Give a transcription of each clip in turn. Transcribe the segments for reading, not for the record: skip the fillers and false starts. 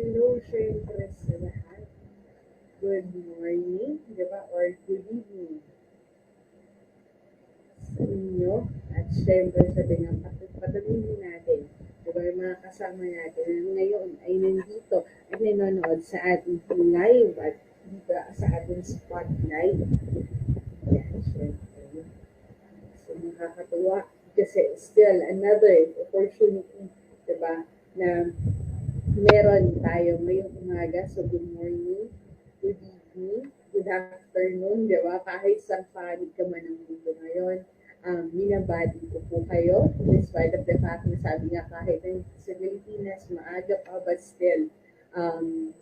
hello, syempre sa lahat. Good morning, di ba? Or good evening sa inyo. At syempre sabi nga, patuloy natin. Di ba, yung mga kasama natin na ngayon ay nandito at nanonood sa ating live at dito sa ating spotlight. Yan, syempre. So, nakakatuwa kasi still another opportunity, di ba, na meron tayo ngayong umaga. So, good morning, good evening, good afternoon, di ba? Kahit saan panig ka man ng mundo ngayon, minabati ko po kayo. Despite of the fact na sabi nga kahit sa Pilipinas, maaga pa, but still, um,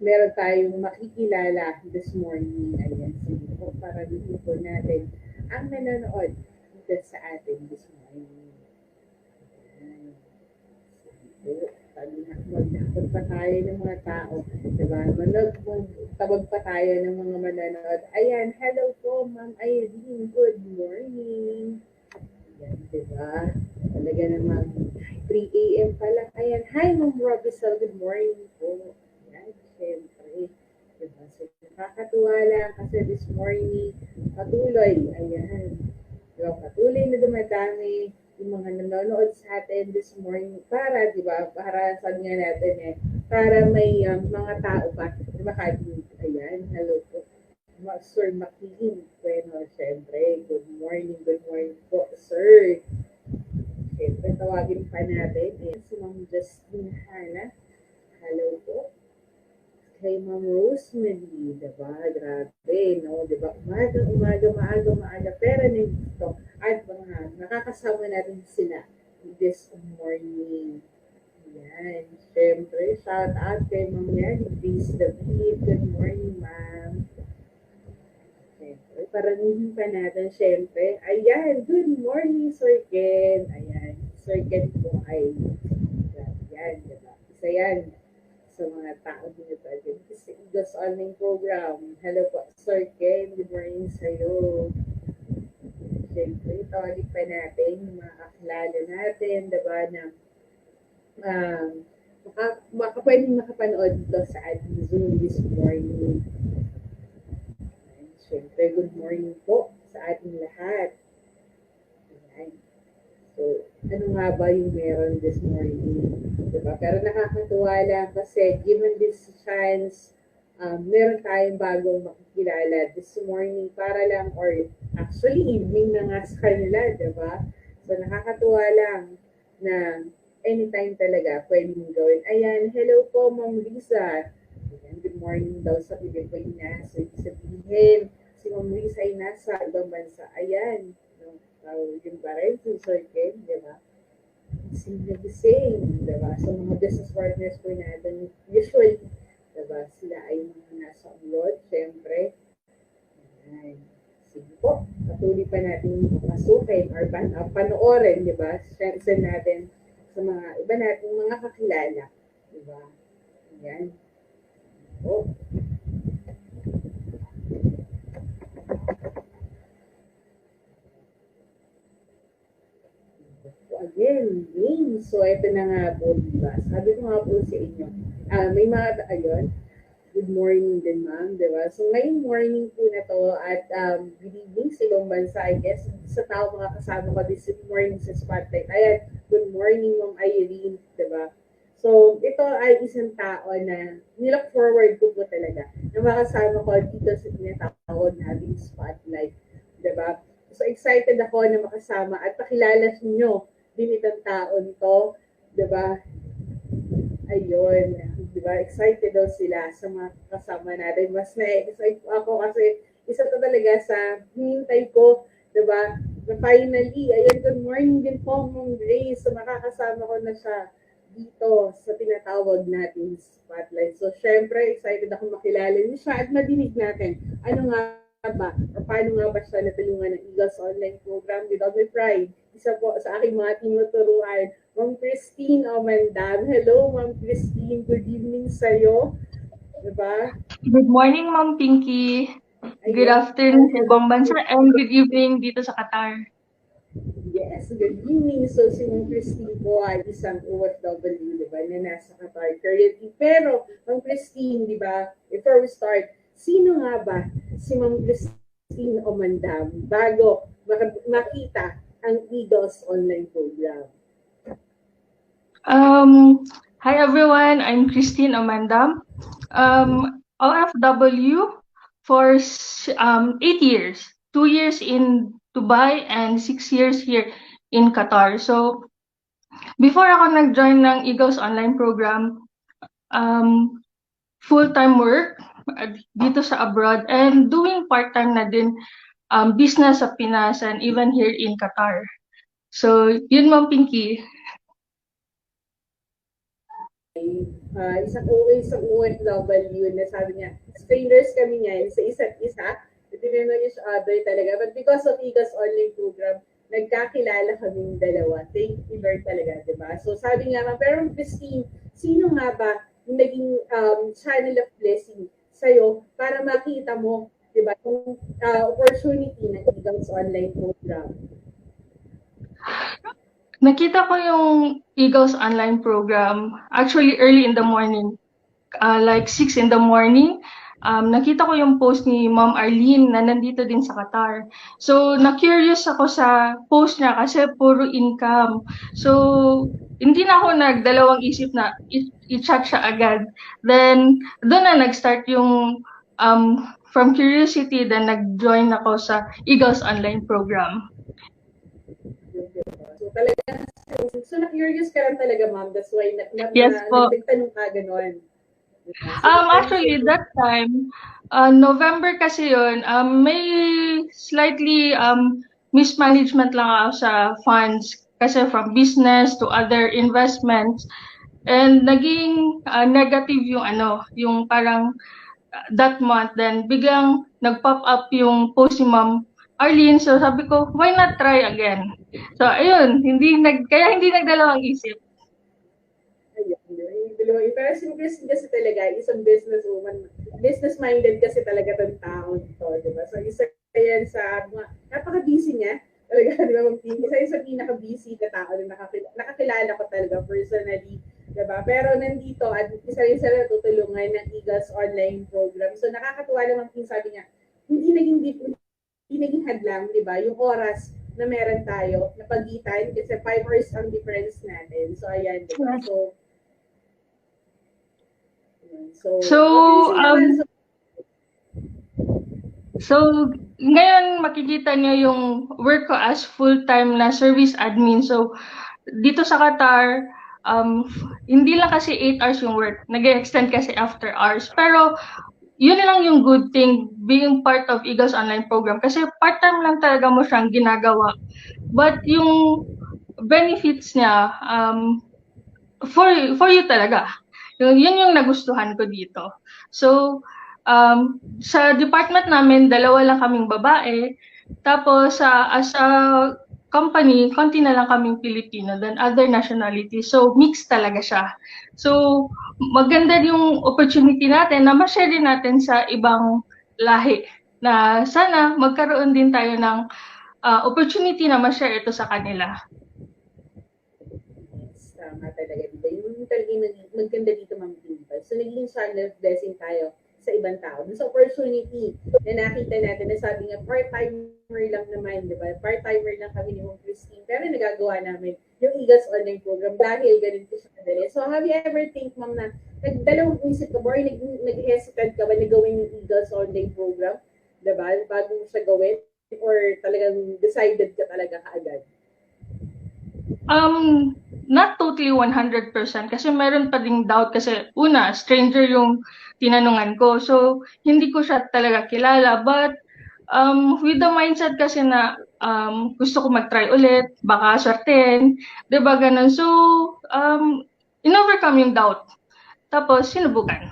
meron tayong makikilala this morning. Ayan, sige po, para dito po natin ang nanonood dito sa atin this morning. Ayan. Sige po. Sabi na, magdakot pa tayo ng mga tao. Diba? Tawag pa tayo ng mga manonood. Ayan, hello po, Ma'am Irene. Good morning. Ayan, diba? Talaga naman, 3 a.m. pa lang. Ayan, hi, Ma'am Robisel. Good morning po. Ayan, syempre. Diba? So, nakakatuwa lang kasi this morning, patuloy. Ayan. Diba? Patuloy na dumadami yung mga nanonood sa atin this morning para, di ba, para sabi nga natin para may mga tao pa, di ba, ayan, hello po, Sir Makiling, bueno, syempre, good morning po, sir. Syempre, tawagin pa natin, ayan, si Ma'am Justine Hana, hello po. Kay Ma'am Rosemary, diba? Grabe, no? Diba? Maaga, pero nandito. At mga nakakasama natin sila this morning. Yan. Siyempre, shout out kay Ma'am yan. Please David. Good morning, Ma'am. Siyempre, paramihin pa natin, siyempre. Ayan, good morning, Sir Ken. Ayan, Sir Ken po ay, yan, diba? Isa yan sa mga tao dito din. Kasi Eagles Online Program. Hello po, Sir Ken. Good morning sa'yo. Siyempre, tawagin pa natin yung mga kakilala natin, diba, na pwedeng makapanood dito sa ating Zoom this morning. And, siyempre, good morning po sa ating lahat. Ayan. So, ano nga ba yung meron this morning? Diba? Pero nakakatuwa lang kasi given this chance, meron tayong bagong makikilala this morning para lang, or actually evening na nga sa kanila, diba? So, nakakatuwa lang na anytime talaga pwedeng gawin. Ayan, hello po, Ma'am Lisa. Ayan, good morning daw sa Pilipinas. So, ibig sabihin, si Ma'am Lisa ay nasa ibang bansa. Ayan, yung ba rin, si Sir Ken, di ba? Same, di ba? So, mga business partners po natin, usually, di ba, sila ay mga nasa abroad, syempre. Ayan. Sige po, patuloy pa natin masukin or panoorin, di ba? Share natin sa mga iba nating mga kakilala, di ba? Ayan. Oh. Again, game. So, ito na nga po, diba? Sabi ko nga po sa inyo, may mga, ayun, good morning din, ma'am, diba? So, ngayong morning po na to at good evening sa ibang bansa, I guess, sa tao mga kasama ko this morning sa Spotlight. Ayan, good morning, Ma'am Irene, diba? So, ito ay isang tao na nilook forward ko po talaga na makasama ko dito sa tinatawag nating Spotlight, diba? So, excited ako na makasama at pakilala nyo din itong taon to, 'di ba? Ayun, 'di ba? Excited daw sila sa mga kasama natin. Mas na-excite ako kasi isa to talaga sa hinintay ko, 'di ba? Na finally, ayun, good morning din po, Ma'am Grace. So, makakasama ko na siya dito sa tinatawag natin Spotlight. So, syempre, excited ako makilala niyo siya at madinig natin. Ano nga ba? O paano nga ba siya natulungan ng Eagles Online Program with all my pride? Isa po sa aking mga tinuturuan, Ma'am Christine Omandam. Hello, Ma'am Christine. Good evening sa'yo. Diba? Good morning, Ma'am Pinky. Good afternoon sa ibang bansa and good evening dito sa Qatar. Yes, good evening. So, si Ma'am Christine po ay isang OFW, di ba, na nasa Qatar currently. Pero, Ma'am Christine, di ba, before we start, sino nga ba si Ma'am Christine Omandam bago makita ang Eagles online program? Hi everyone, I'm Christine Amandam, OFW for 8 years, 2 years in Dubai and 6 years here in Qatar. So before ako nag-join ng Eagles online program, full-time work dito sa abroad and doing part-time na din business sa Pinas and even here in Qatar. So yun, Ma'am Pinky. Isang OFW na sabi niya, strangers kami niyan sa isa't isa. Tinanong each other talaga. But because of Eagles online program, nagkakilala kaming dalawa. Thank you Lord talaga, di ba? So sabi nga, pero Christine, sino nga ba yung naging channel of blessing sa'yo para makita mo, di ba, yung opportunity ng Eagles online program? Nakita ko yung Eagles online program actually early in the morning, like 6 in the morning. Nakita ko yung post ni Ma'am Arlene na nandito din sa Qatar. So, na-curious ako sa post niya kasi puro income. So, hindi na ako nagdalawang isip na i-chat siya agad. Then, doon na nag-start yung from curiosity, then nag-join ako sa Eagles online program. So, talaga, so na-curious ka lang talaga, ma'am. That's why Yes po. nagtanong ka gano'n. Actually, that time, November kasi yun, may slightly mismanagement lang ako sa funds kasi from business to other investments. And naging negative yung parang that month. Then biglang nag-pop up yung post ni Ma'am Arlene. So sabi ko, why not try again? So ayun, kaya hindi nagdalawang isip. Pero si Christine kasi talaga, isang businesswoman, business-minded kasi talaga itong tao to, di ba? So, isa yan sa mga, napaka-busy niya, talaga, di ba, isa sa pinaka-busy na tao na nakakilala ko talaga personally, di ba? Pero nandito, at isa rin sa natutulungan ng Eagles online program. So, nakakatuwa naman yung sabi niya, hindi naging hadlang, di ba? Yung oras na meron tayo, na pagitan, kasi 5 hours ang difference natin. So, ayan, di ba? So ngayon makikita niyo yung work ko as full-time na service admin. So dito sa Qatar, hindi lang kasi 8 hours yung work. Nag-extend kasi after hours. Pero yun lang yung good thing being part of Eagles online program kasi part-time lang talaga mo siyang ginagawa. But yung benefits niya for you talaga. Yun yung nagustuhan ko dito. So, sa department namin, 2 lang kaming babae. Tapos, as a company, konti na lang kaming Pilipino, then other nationalities. So, mixed talaga siya. So, maganda yung opportunity natin na ma-share din natin sa ibang lahi na sana magkaroon din tayo ng opportunity na ma-share ito sa kanila. Tama talaga, diba? Yung talagang maganda dito, Ma'am Dimple. So, naging channel of blessing tayo sa ibang tao. Sa opportunity na nakita natin na sabi nga, part-timer lang naman, di ba? Part-timer lang kami ni Ma'am Christine. Pero nagagawa namin yung Eagles online program dahil ganito siya kadali. So, have you ever think, Ma'am, na nagdalawang isip ka ba or nag-hesitate ka ba na gawin yung Eagles online program? Di ba? Bago mo siya gawin? Or talagang decided ka talaga kaagad? Not totally 100% kasi meron pa ding doubt kasi una, stranger yung tinanungan ko. So, hindi ko siya talaga kilala. But, with the mindset kasi na gusto ko mag-try ulit, baka swertein, diba ganun. So, in-overcome yung doubt. Tapos, sinubukan.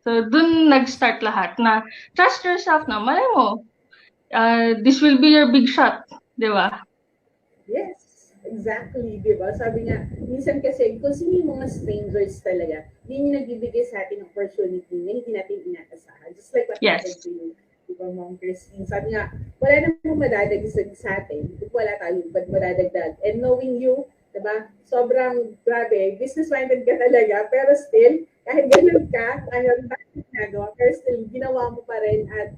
So, dun nag-start lahat na trust yourself na, malay mo, this will be your big shot, diba? Yes. Exactly, di ba? Sabi nga, minsan kasi, kung sino yung mga strangers talaga, hindi nyo nagbibigay sa atin ng opportunity na hindi natin inakasahan. Just like what happened to you. ba, Ma'am Christine? Sabi nga, wala namang madadagdag sa atin. Kung wala tayo, ba't madadagdag? And knowing you, diba, sobrang grabe, business-minded ka talaga, pero still, kahit ganun ka, kahit bakit ginagawa, pero still, ginawa mo pa rin at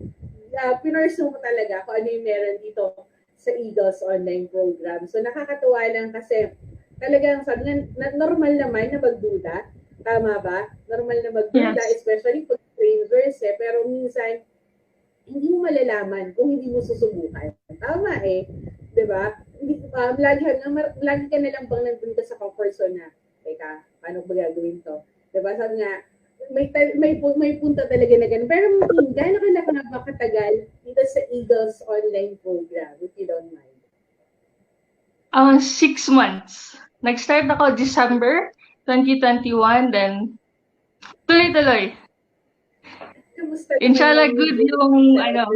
pinursu mo talaga kung ano yung meron dito sa Eagles online program. So nakakatuwa lang kasi talagang sabi nga, normal naman na magduda. Tama ba? Normal na magduda, Yes. especially pag strangers pero minsan, hindi mo malalaman kung hindi mo susubukan. Tama eh. Di ba? Lagi ka na lang bang nandun ka sa comfort zone na, teka, paano ba gagawin to? Di ba? Sabi nga, may punta talaga na ganun. Pero gano'n ka na ba katagal dito sa Eagles online program, if you don't mind? 6 months. Nag-start ako December 2021, then tuloy-tuloy. Kamusta Inshallah, naman good yung yung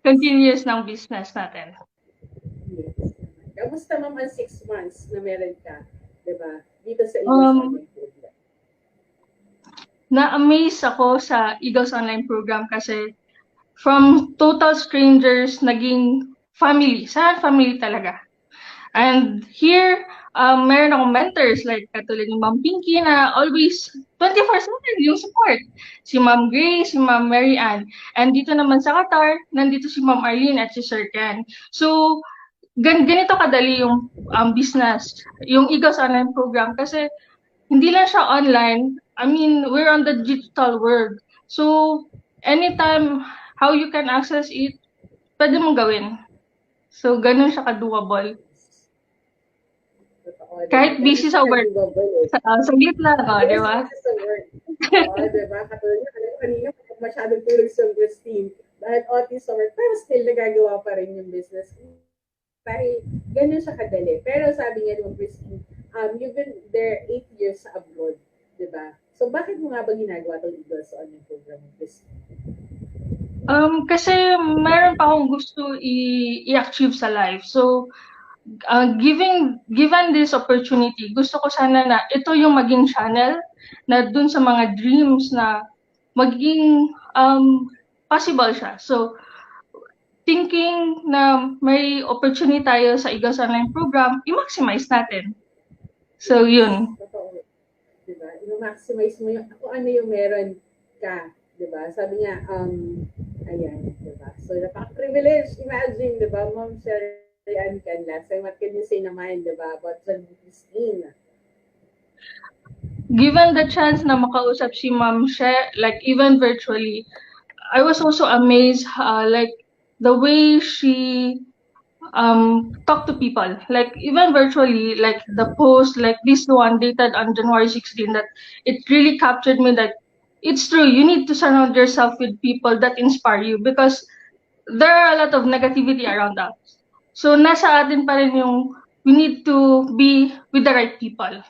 continuous ng business natin. Yes. Kamusta naman 6 months na meron ka, di ba? Dito sa Eagles online program. Na-amaze ako sa Eagles online program kasi from total strangers, naging family. Sa family talaga. And here, meron akong mentors like katulad ni Ma'am Pinky na always 24/7 yung support. Si Ma'am Grace, si Ma'am Mary Ann. And dito naman sa Qatar, nandito si Ma'am Arlene at si Sir Ken. So, ganito kadali yung business, yung Eagles online program kasi hindi lang siya online. I mean, we're on the digital world. So, anytime how you can access it, pwede mong gawin. So, ganun siya ka-doable. Kahit busy sa work. Saglit lang, di ba? Busy sa work. Di ba? Katulad niya, kanina masyadong tulog sa Christine. Dahil OT sa work, pero still nagagawa pa rin yung business. Dahil ganun siya kadali. Pero sabi nga naman, Christine, you've been there 8 years abroad, di ba? So, bakit mo nga ba ginagawa itong Eagles online program, Christine? Kasi meron pa akong gusto i-achieve sa life. So, given this opportunity, gusto ko sana na ito yung maging channel na dun sa mga dreams na maging possible siya. So, thinking na may opportunity tayo sa Eagles online program, i-maximize natin. So, yun. Totoo. Diba? I-maximize mo yung, kung ano yung meron ka. Diba? Sabi nga, ayan, diba? So, napaka-privilege. Imagine, diba? Ma'am Sherry-Ann Canlas. So, what can you say naman, diba? About Christine? Given the chance na makausap si Ma'am She, like even virtually, I was also amazed, like the way she talk to people, like even virtually, like the post, like this one dated on January 16, that it really captured me that it's true, you need to surround yourself with people that inspire you because there are a lot of negativity around us. So nasa atin pa rin yung we need to be with the right people.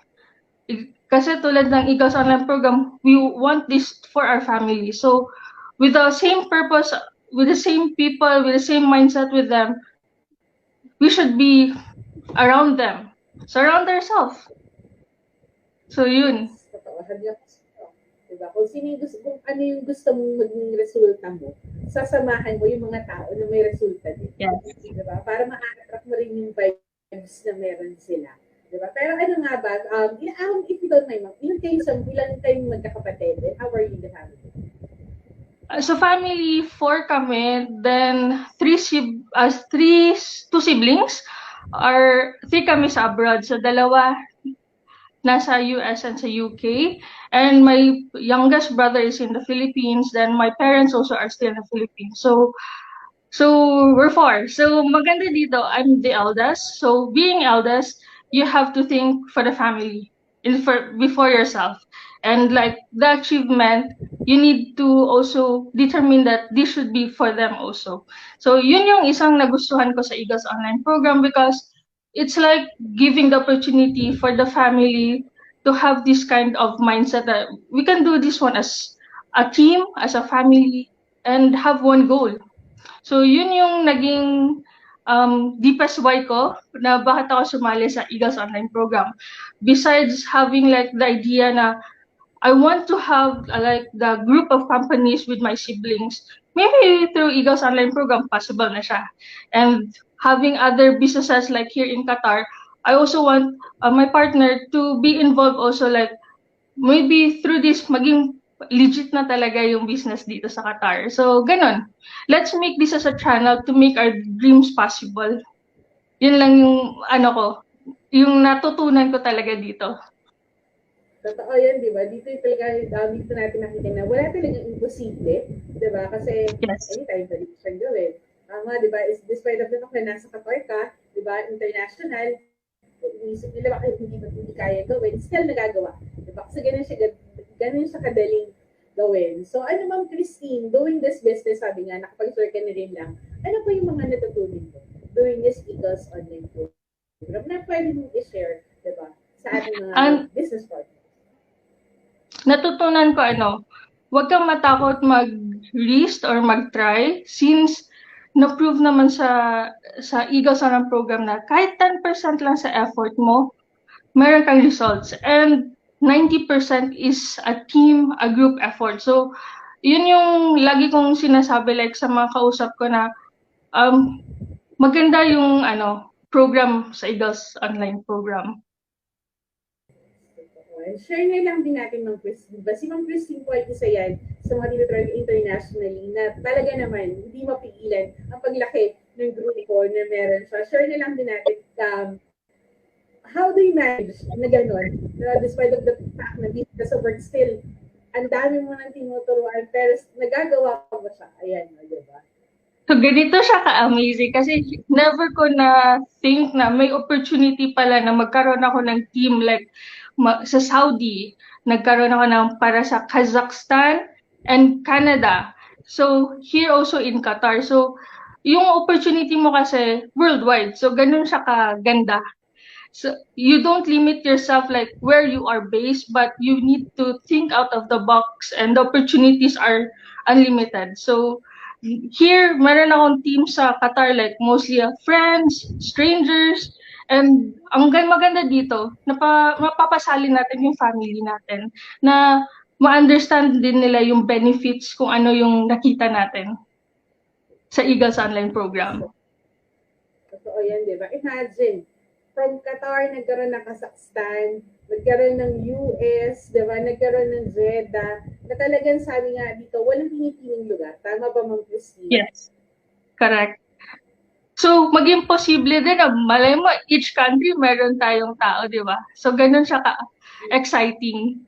Kasi tulad ng Eagles online program, we want this for our family. So with the same purpose, with the same people, with the same mindset with them, we should be around them. Surround ourselves. So yun. Totoo. Diba? Kung ano yung gusto mong maging resulta mo, sasamahan mo yung mga tao na may resulta din. Yes. Diba? Para ma-attract mo rin yung vibes na meron sila. Diba? Pero ano nga ba, if you don't mind, ilan kayong magkakapatid? And how are you in the family? So family, 4 kami, then 2 siblings, or 3 kami sa abroad. So 2 nasa US and sa UK, and my youngest brother is in the Philippines, then my parents also are still in the Philippines. So we're 4. So maganda dito, I'm the eldest. So being eldest, you have to think for the family before yourself. And like the achievement, you need to also determine that this should be for them also. So yun yung isang nagustuhan ko sa Eagles online program because it's like giving the opportunity for the family to have this kind of mindset that we can do this one as a team, as a family, and have one goal. So yun yung naging deepest why ko na bakit ako sumali sa Eagles online program. Besides having like the idea na I want to have like the group of companies with my siblings. Maybe through Eagles online program, possible na siya. And having other businesses like here in Qatar, I also want my partner to be involved also like maybe through this maging legit na talaga yung business dito sa Qatar. So, ganon. Let's make this as a channel to make our dreams possible. Yun lang yung ano ko, yung natutunan ko talaga dito. Totoo yan, di ba? Dito yung talaga, dito natin nakita na wala talagang imposible, di ba? Kasi Yes. anytime pwede ko siyang gawin. Tama, di ba? Despite of the fact na nasa Qatar ka, di ba? International, inisip nila bakit hindi kaya gawin, still nagagawa. Di ba? Kasi ganun siya kadaling gawin. So, ano ma'am Christine, doing this business, sabi nga, nakapag-share ka na rin lang, ano po yung mga natutunan mo doing this Eagles online program na pwede mong i-share, di ba? Sa ating mga business partners. Natutunan ko huwag kang matakot mag-risk or mag-try since na-prove naman sa Eagles online program na kahit 10% lang sa effort mo, meron kang results. And 90% is a team, a group effort. So, yun yung lagi kong sinasabi like sa mga kausap ko na maganda yung program sa Eagles online program. Share na lang din natin Ma'am Christine. Si Ma'am Christine po ay isa yan sa mga tinatawag internationally na talaga naman hindi mapigilan ang paglaki ng grupo na meron siya. Share na lang din natin how do you manage na gano'n? Despite of the fact na dito sa work still, ang dami mo nang tinuturuan pero nagagawa mo siya. Ayan, di ba? So, ganito siya ka-amazing kasi never ko na think na may opportunity pala na magkaroon ako ng team like sa Saudi, nagkaroon ako ng para sa Kazakhstan and Canada. So, here also in Qatar. So, yung opportunity mo kasi worldwide. So, ganun siya kaganda. So, you don't limit yourself like where you are based, but you need to think out of the box and the opportunities are unlimited. So, here, meron akong team sa Qatar, like mostly friends, strangers, and ang maganda dito, mapapasali natin yung family natin na ma-understand din nila yung benefits kung ano yung nakita natin sa Eagles Online program. Totoo yan, di ba? Imagine, from Qatar, nagkaroon ng Kazakhstan, nagkaroon ng US, di ba? Nagkaroon ng Jeddah, na talagang sabi nga dito, walang pinipiling lugar. Tama ba, Ma'am Christine? Yes, correct. So, maging posible din na malay mo, each country meron tayong tao, di ba? So, ganun siya ka-exciting.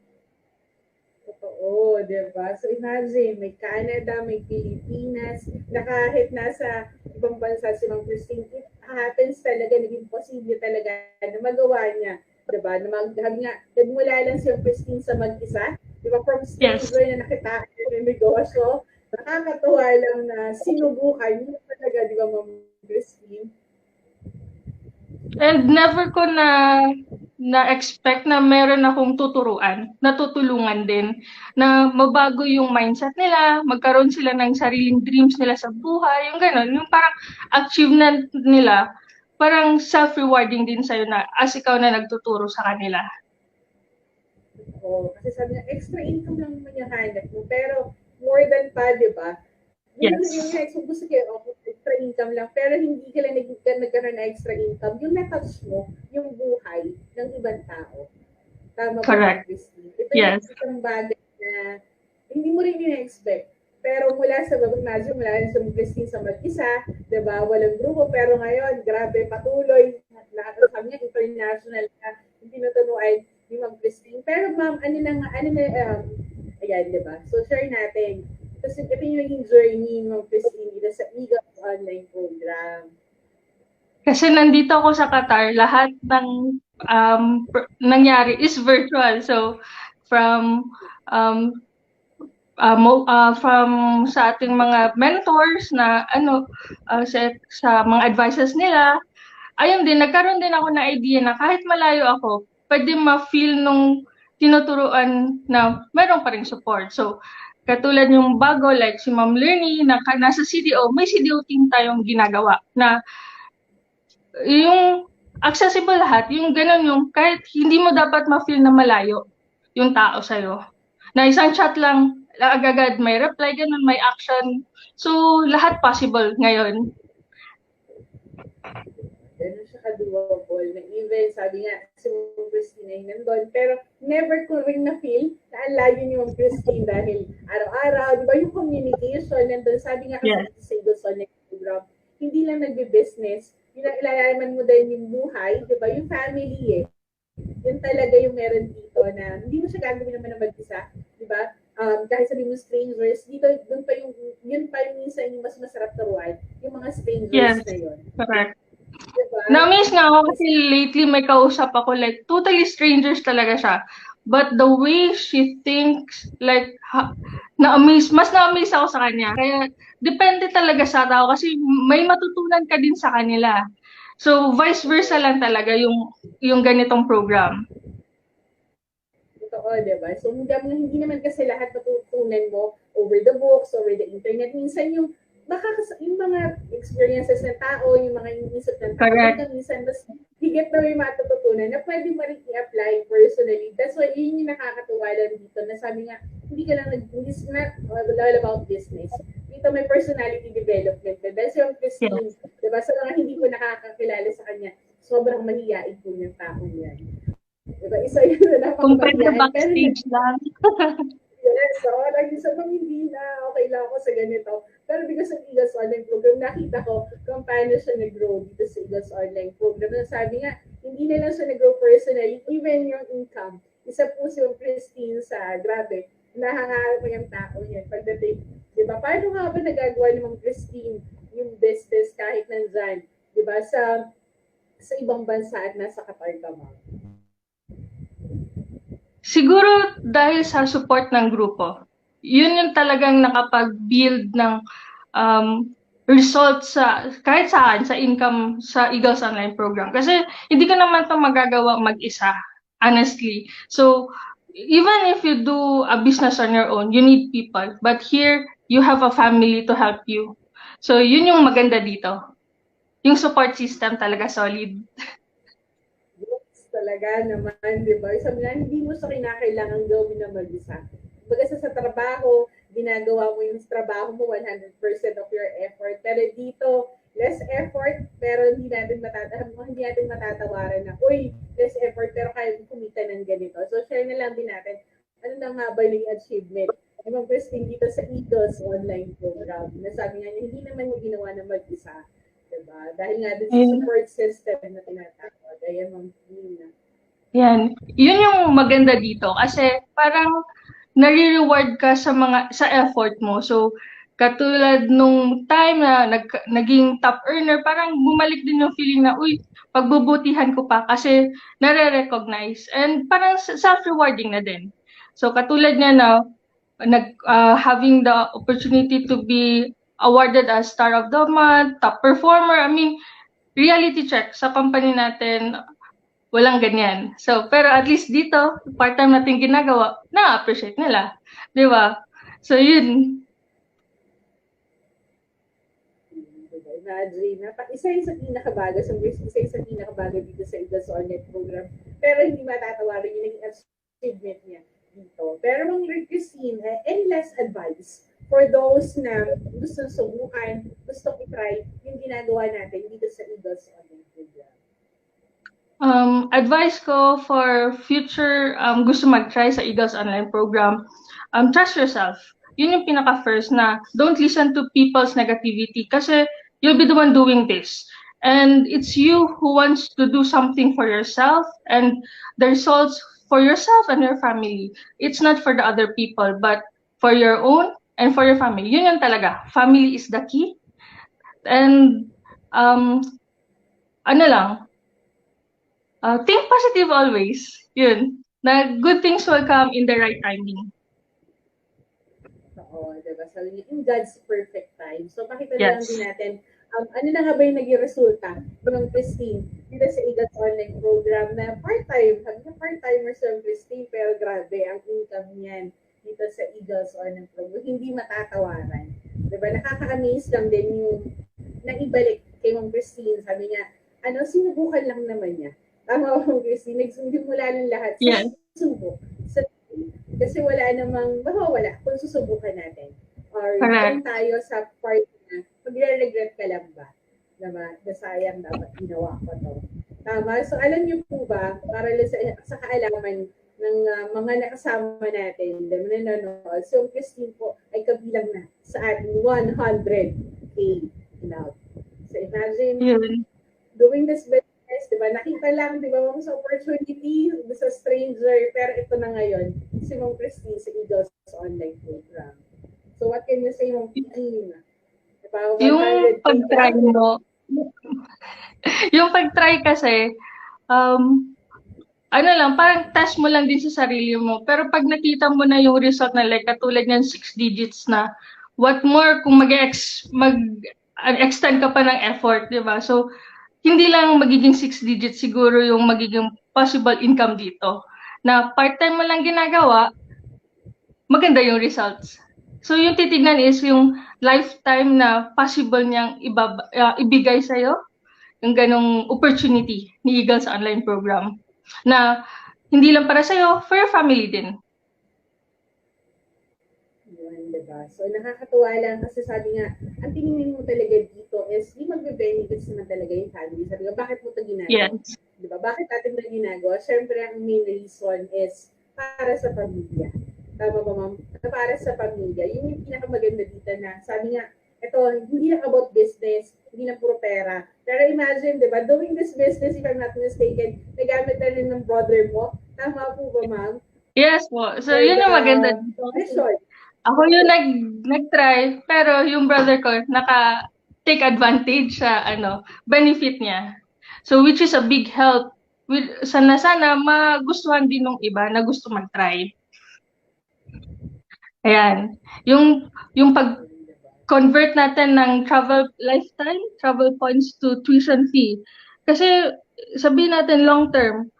Totoo, di ba? So, imagine, may Canada, may Pilipinas, na kahit nasa ibang bansa si Ma'am Christine, it happens talaga, naging posible talaga na magawa niya. Di ba? Nga, nagmula lang si Ma'am Christine sa mag-isa. Di ba? From stranger na nakita ng negosyo, nakakatuwa lang na sinubukan niya talaga, di ba, Ma'am Christine? And never ko na-expect na meron akong tuturuan, natutulungan din, na mabago yung mindset nila, magkaroon sila ng sariling dreams nila sa buhay, yung gano'n, yung parang achievement nila, parang self-rewarding din sa'yo na as ikaw na nagtuturo sa kanila. Oo, kasi sabi niya, extra income lang naman yung hanap mo, pero more than pa, di ba? Yes. Yung next, kung gusto kayo, extra income lang, pero hindi ka lang nagkaroon na extra income, yung natouch mo, yung buhay ng ibang tao. Tama ba? Correct. Ito yung isang bagay na hindi mo rin in-expect. Pero mula sa imagine, mula sa Christine sa mag-isa, diba, walang grupo, pero ngayon, grabe, patuloy, sabi niya, international na, hindi natunuan ni Ma'am Christine. Pero ma'am, ayan, diba? So, share natin. Kasi ito yung journey ng Christine dito sa Eagles online program. Kasi nandito ako sa Qatar, lahat ng nangyari is virtual. So, from sa ating mga mentors na sa mga advices nila, ayun din, nagkaroon din ako ng idea na kahit malayo ako, pwede ma-feel nung tinuturuan na meron pa rin support. So, katulad yung bago, like si Ma'am Lernie, na nasa CDO, may CDO team tayong ginagawa na yung accessible lahat, yung ganun yung kahit hindi mo dapat ma-feel na malayo yung tao sa'yo. Na isang chat lang, agad may reply, ganun, may action. So, lahat possible ngayon. Ganun siya ka-doable. Na even, sabi nga, si Ma'am Christine ay nandun. Pero never ko rin na-feel na ang layo ni Ma'am Christine dahil araw-araw, di ba yung communication nandun. Sabi nga kasi Yes. sa Eagles Online Program, hindi lang nagbe-business, ilalaman mo din yung buhay, di ba? Yung family eh. Yun talaga yung meron dito na hindi mo siya gagawin naman na mag-isa, di ba? Kahit sabi mo strangers, dito, dun pa yung, yun pa yung minsan yung mas masarap turuan, yung mga strangers Yes, na yun. correct. Diba? Na-amaze nga ako kasi lately may kausap ako, like, totally strangers talaga siya. But the way she thinks, like, na-amaze, mas na-amaze ako sa kanya. Kaya, depende talaga sa tao kasi may matutunan ka din sa kanila. So, vice versa lang talaga yung ganitong program. Totoo, di ba? So, hindi naman kasi lahat matutunan mo over the books, over the internet. Minsan yung, baka yung mga experiences ng tao, yung mga inisip ng tao, Correct. minsan mas higit na may matututunan na pwede mo rin i-apply personally. That's why yun yung nakakatuwa lang dito na sabi nga, hindi ka lang it's not all about business. Dito may personality development. Dahil si Christine, Yes. di ba? Sa mga hindi ko nakakakilala sa kanya, sobrang mahihain po yung tao yan. Diba? Isa yun na Compared sa napakabagyan. backstage lang. Yes, so, lagi sa mga hindi na okay lang ako sa ganito. Pero because of Eagles Online Program, nakita ko kung paano siya nag-grow dito sa Eagles Online Program. Na sabi nga, hindi na lang siya nag-grow personally, even yung income. Isa po si Christine sa, grabe, nahangarap mo yung tao niya. Pagdating, di ba? Paano nga ba nagagawa ni Ma'am Christine yung business kahit nandyan? Di ba? Sa ibang bansa at nasa Qatar ka, ma'am. Siguro dahil sa support ng grupo. Yun yung talagang nakapag-build ng results kahit saan, sa income sa Eagles Online Program. Kasi hindi ka naman ito magagawa mag-isa, honestly. So, even if you do a business on your own, you need people. But here, you have a family to help you. So, yun yung maganda dito. Yung support system talaga solid. Talaga naman, di ba? Sabi nga, hindi mo siya kinakailangan gawin na mag-isa. Kumbaga sa trabaho, ginagawa mo yung trabaho mo 100% of your effort. Pero dito, less effort, pero hindi natin matatawaran na, uy, less effort, pero kaya mo kumita ng ganito. So, share na lang din natin, ano na nga ba yung achievement? Ay, mag-posting dito sa Eagles online program. Nasabi nga niya, hindi naman yung ginawa na mag-isa. Diba? Dahil nga din sa support system na tinatawag. Ayan, Ma'am Nina. Yan. Yun yung maganda dito kasi parang nare-reward ka sa effort mo. So, katulad nung time na naging top earner, parang bumalik din yung feeling na, uy, pagbubutihan ko pa kasi nare-recognize. And parang self-rewarding na din. So, katulad niya na, having the opportunity to be awarded as Star of the Month, top performer, I mean, reality check sa company natin, walang ganyan. So, pero at least dito, part-time natin ginagawa, na-appreciate nila. Di ba? So, yun. Imagine, isa yung sa pinakabago, isa yung sa pinakabago dito sa Eagles Online program. Pero hindi matatawarin yung naging achievement niya dito. Pero Ma'am Christine, any last advice for those na gusto subukan, gusto i-try yung ginagawa natin dito sa Eagles Online program? Advice ko for future gusto mag-try sa Eagles Online Program, trust yourself. Yun yung pinaka-first na don't listen to people's negativity kasi you'll be the one doing this. And it's you who wants to do something for yourself and the results for yourself and your family. It's not for the other people, but for your own and for your family. Yun yung talaga. Family is the key. And ano lang, think positive always. Yun. Na good things will come in the right timing. Oo, diba? So, in God's perfect time. So, pakita na lang Yes. din natin, ano na nga ba yung naging resulta ng Christine dito sa Eagles Online Program na part-time. Sabi na part-timer si Christine, pero grabe, ang income niyan dito sa Eagles Online Program. Hindi matatawaran. Diba? Nakaka-amaze lang din yung naibalik kay Ma'am Christine. Sabi niya, sinubukan lang naman niya. Tama ba, Ma'am Christine? Nagsimula lang lahat sa Yes. subok. Sa Kasi wala namang mawawala kung susubukan natin. Or Correct. doon tayo sa part na magre-regret ka lang ba? Diba? Na sayang dapat ginawa ko to. Tama? So alam niyo po ba, para lang sa kaalaman ng mga nakasama natin, na nanonood, so Christine po ay kabilang na sa ating 100K now. So imagine, Yun. doing this business, di ba? Nakita lang, di ba, sa opportunity sa stranger, pero ito na ngayon, si Ma'am Christine sa Eagles online program. So what can you say, Ma'am Christine? Di ba, Yung 100K pag-try lang. mo, yung pag-try kasi, ano lang, parang test mo lang din sa sarili mo. Pero pag nakita mo na yung result na like katulad ng 6 digits na, what more kung mag-extend ka pa ng effort, di ba? So, hindi lang magiging 6 digits siguro yung magiging possible income dito. Na part-time mo lang ginagawa, maganda yung results. So, yung titignan is yung lifetime na possible niyang ibigay sa'yo, yung ganong opportunity ni Eagles Online Program. Na hindi lang para sa'yo, for your family din. Yun, diba? So, nakakatuwa lang kasi sabi nga, ang tingin mo talaga dito is yung magbe-benefits naman talaga yung family. Sabi nga, bakit mo ito ginagawa? Yes. Diba? Bakit natin ito ginagawa? Siyempre, ang main reason is para sa pamilya. Tama ba, ma'am? Para sa pamilya. Yun yung pinakamaganda dito na, sabi nga, ito, hindi lang about business, hindi lang puro pera. Pero imagine, di ba, doing this business, if I'm not mistaken, nagamit na rin ng brother mo. Tama po ba, ma'am? Yes po. So, For yun the yung maganda dito. mission. Ako yung nag-try, pero yung brother ko, take advantage sa, benefit niya. So, which is a big help. Sana magustuhan din ng iba na gusto mag-try. Ayan. Yung pag-convert natin ng travel points to tuition fee. Kasi sabihin natin long term,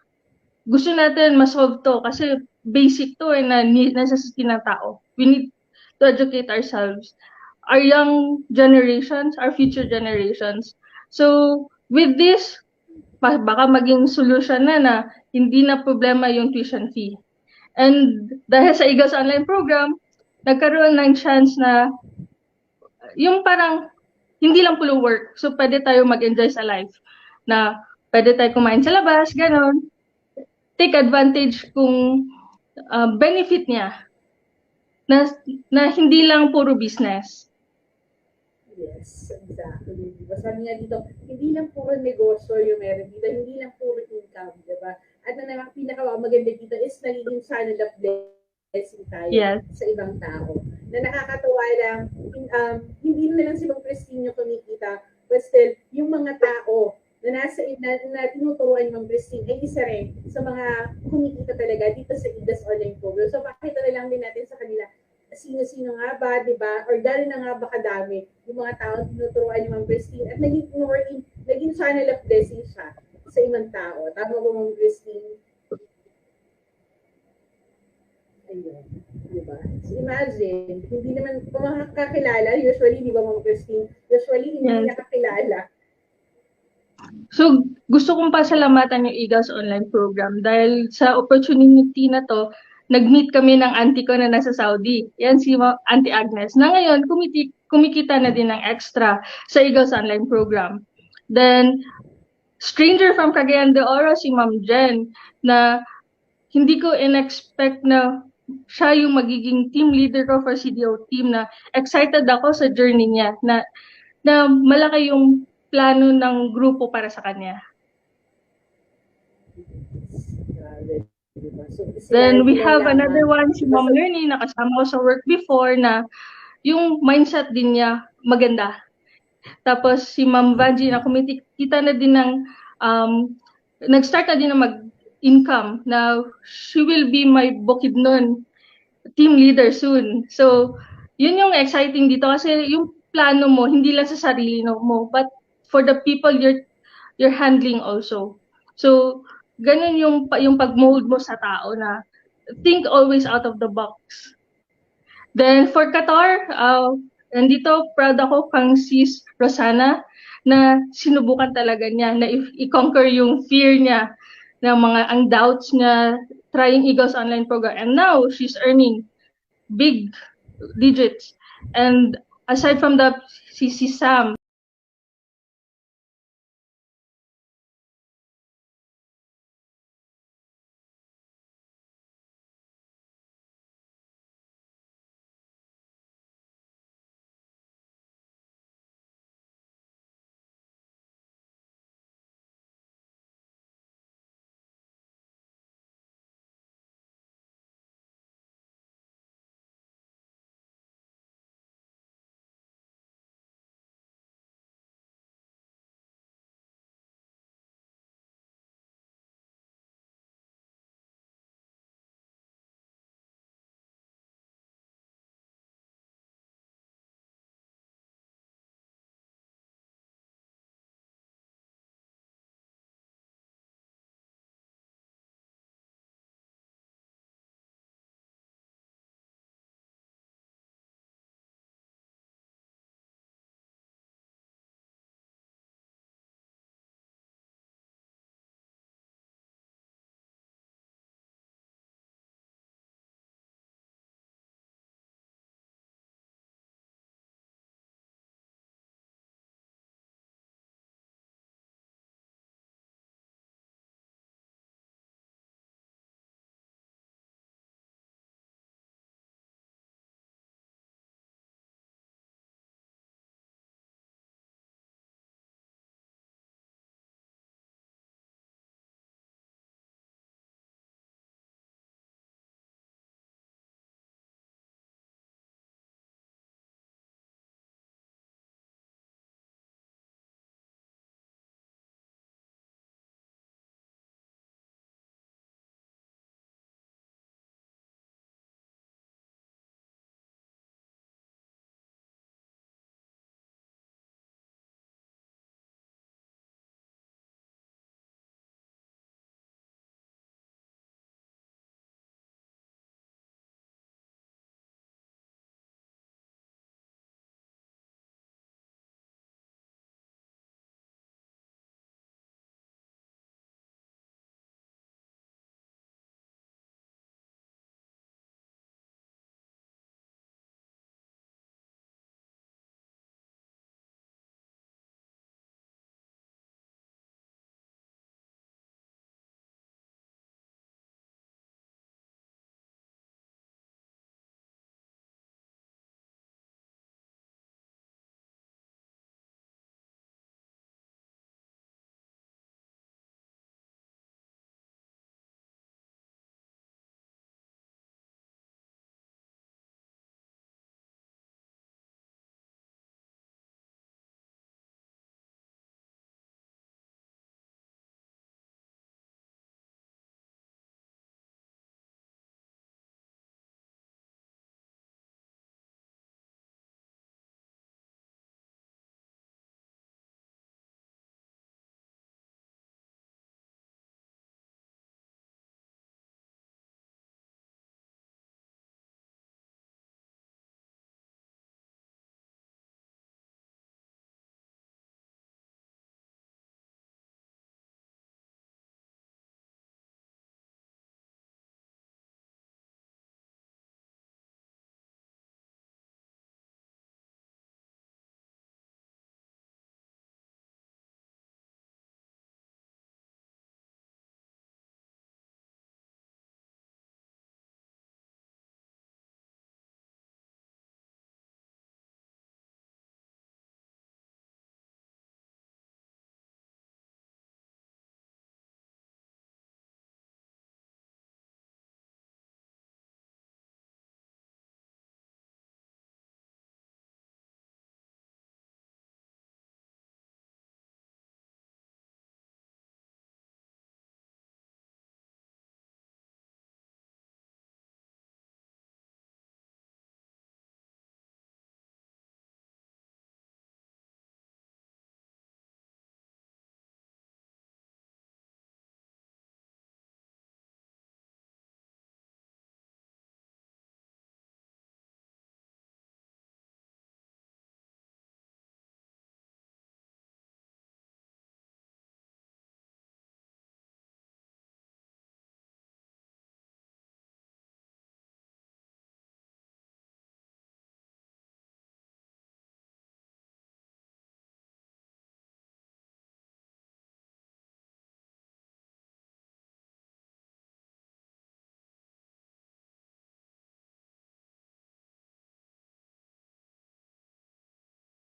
gusto natin ma-solve to kasi basic to na necessity ng tao. We need to educate ourselves, our young generations, our future generations. So with this, baka maging solution na hindi na problema yung tuition fee. And dahil sa Eagles Online Program, nagkaroon ng chance na yung parang hindi lang puro work. So pwede tayo mag-enjoy sa life. Na pwede tayo kumain sa labas, ganon. Take advantage kung benefit niya na hindi lang puro business. Yes, exactly. Diba? Sabi nga dito, hindi lang puro negosyo yung meron dito, hindi lang puro income, di ba? At ang naman pinakamaganda dito is nagiging channel of blessing tayo Yes. sa ibang tao. Na nakakatuwa lang, hindi na lang si Bang Christine yung kumikita, but still, yung mga tao na tinuturuan ni Ma'am Christine ay isa rin sa mga kumikita talaga dito sa IDAS online program. So, pakita na lang din natin sa kanila sino-sino nga ba, di ba? Or gano'n na nga ba kadami yung mga taong tinuturuan ni Ma'am Christine at naging channel of blessing siya sa ibang tao. Tama ba, Ma'am Christine? Ayun. Di ba? So imagine, hindi naman makakakilala, usually, di ba, Ma'am Christine? Usually, hindi Yes. nakakilala. So, gusto kong pasalamatan yung Eagles Online Program dahil sa opportunity na to, nag-meet kami ng auntie ko na nasa Saudi. Yan si Auntie Agnes. Na ngayon, kumikita na din ng extra sa Eagles Online Program. Then, stranger from Cagayan de Oro, si Ma'am Jen, na hindi ko in-expect na siya yung magiging team leader ko for CDO team, na excited ako sa journey niya, na malaki yung plano ng grupo para sa kanya. Then we have another one, si Ma'am Lernie, na kasama ko sa work before, na yung mindset din niya maganda. Tapos si Ma'am Vanji, na kumikita na din ng, nag-start na din na mag-income, na she will be my Bukidnon team leader soon. So, yun yung exciting dito kasi yung plano mo, hindi lang sa sarili mo, but for the people you're handling also. So, ganun yung pag-mold mo sa tao, na think always out of the box. Then for Qatar, nandito proud ako kang sis Rosana, na sinubukan talaga niya na i-conquer yung fear niya ng mga ang doubts niya trying Eagles online program, and now she's earning big digits. And aside from that, si Sam